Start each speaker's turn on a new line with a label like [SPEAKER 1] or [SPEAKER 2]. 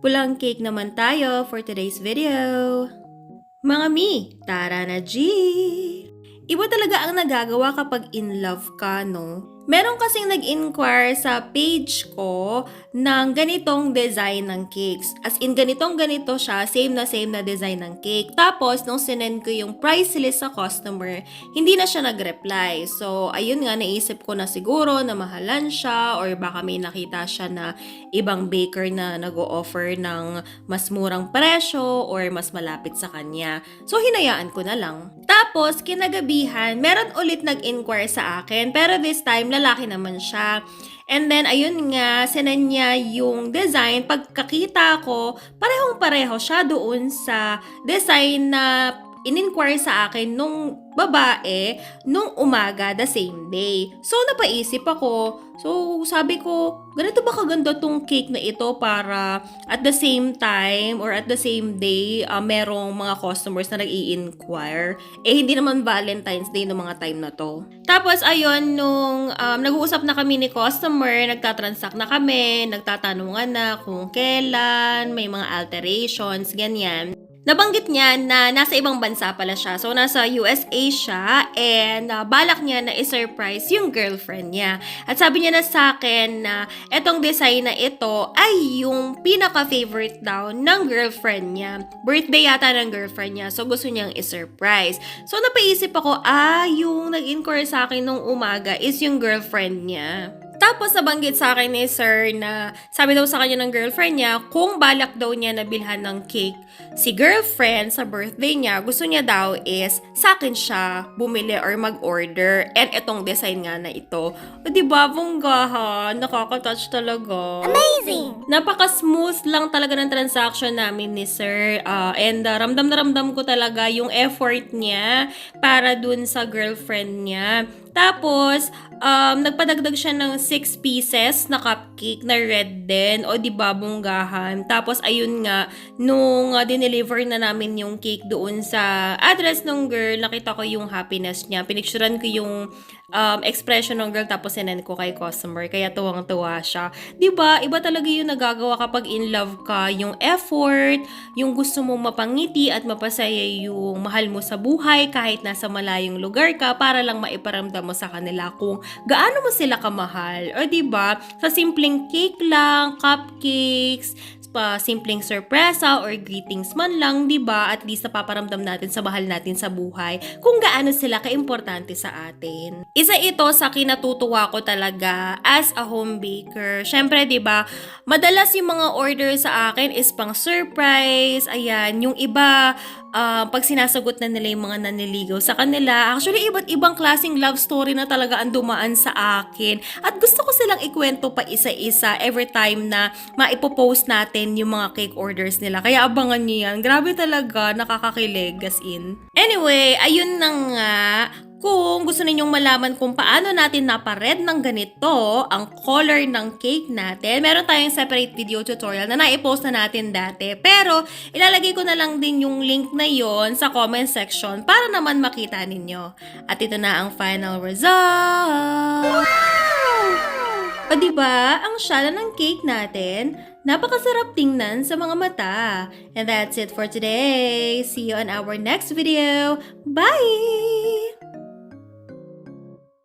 [SPEAKER 1] Pulang cake naman tayo for today's video. Mga mi, tara na G! Iba talaga ang nagagawa kapag in love ka, no? Meron kasing nag-inquire sa page ko ng ganitong design ng cakes. As in, ganito siya, same na design ng cake. Tapos, nung sinend ko yung price list sa customer, hindi na siya nag-reply. So, ayun nga, naisip ko na siguro na mahalan siya or baka may nakita siya na ibang baker na nag-o-offer ng mas murang presyo or mas malapit sa kanya. So, hinayaan ko na lang. Tapos, kinagabihan, meron ulit nag-inquire sa akin, pero this time, lalaki naman siya. And then, ayun nga, sinend niya yung design. Pagkakita ko, parehong-pareho siya doon sa design na in-inquire sa akin nung babae nung umaga the same day. So, napaisip ako. So, sabi ko, ganito ba kaganda tong cake na ito para at the same time or at the same day, merong mga customers na nag-i-inquire. Hindi naman Valentine's Day no mga time na to. Tapos, ayun, nung nag-uusap na kami ni customer, nagtatransact na kami, nagtatanungan na kung kailan, may mga alterations, ganyan. Nabanggit niya na nasa ibang bansa pala siya. So, nasa USA siya and balak niya na i-surprise yung girlfriend niya. At sabi niya na sa akin na etong design na ito ay yung pinaka-favorite daw ng girlfriend niya. Birthday yata ng girlfriend niya. So, gusto niyang i-surprise. So, napaisip ako, yung nag-inquire sa akin nung umaga is yung girlfriend niya. Tapos nabanggit sa akin ni sir na sabi daw sa kanya ng girlfriend niya kung balak daw niya na bilhan ng cake si girlfriend sa birthday niya, gusto niya daw is sa akin siya bumili or mag-order. And itong design nga na ito. O diba, bonggahan, nakaka-touch talaga.
[SPEAKER 2] Amazing!
[SPEAKER 1] Napaka-smooth lang talaga ng transaction namin ni sir. And ramdam na ramdam ko talaga yung effort niya para dun sa girlfriend niya. Tapos, nagpadagdag siya ng 6 pieces na cupcake na red din. O diba, bonggahan. Tapos, ayun nga, nung dineliver na namin yung cake doon sa address ng girl, nakita ko yung happiness niya. Pinicturean ko yung expression ng girl tapos sinend ko kay customer. Kaya tuwang-tuwa siya. Diba? Iba talaga yung nagagawa kapag in love ka. Yung effort, yung gusto mong mapangiti at mapasaya yung mahal mo sa buhay kahit nasa malayong lugar ka para lang maiparamdam mo sa kanila kung gaano mo sila kamahal. O diba? Sa simpleng cake lang, cupcakes, simpleng sorpresa or greetings man lang, 'di ba? At least napaparamdam natin sa mahal natin sa buhay kung gaano sila kaimportante sa atin. Isa ito sa kinatutuwa ko talaga as a home baker. Syempre, 'di ba? Madalas yung mga order sa akin is pang surprise. Ayan, yung iba pag sinasagot na nila yung mga naniligaw sa kanila, actually iba't ibang klaseng love story na talaga ang dumaan sa akin. At gusto ko silang ikwento pa isa-isa every time na maipopost natin yung mga cake orders nila. Kaya abangan niyo yan. Grabe talaga, nakakakilig as in. Anyway, ayun na nga. Kung gusto ninyong malaman kung paano natin napared ng ganito ang color ng cake natin, meron tayong separate video tutorial na naipost na natin dati. Pero, ilalagay ko na lang din yung link na yon sa comment section para naman makita ninyo. At ito na ang final result! O diba, ang syala ng cake natin, napakasarap tingnan sa mga mata. And that's it for today. See you on our next video. Bye!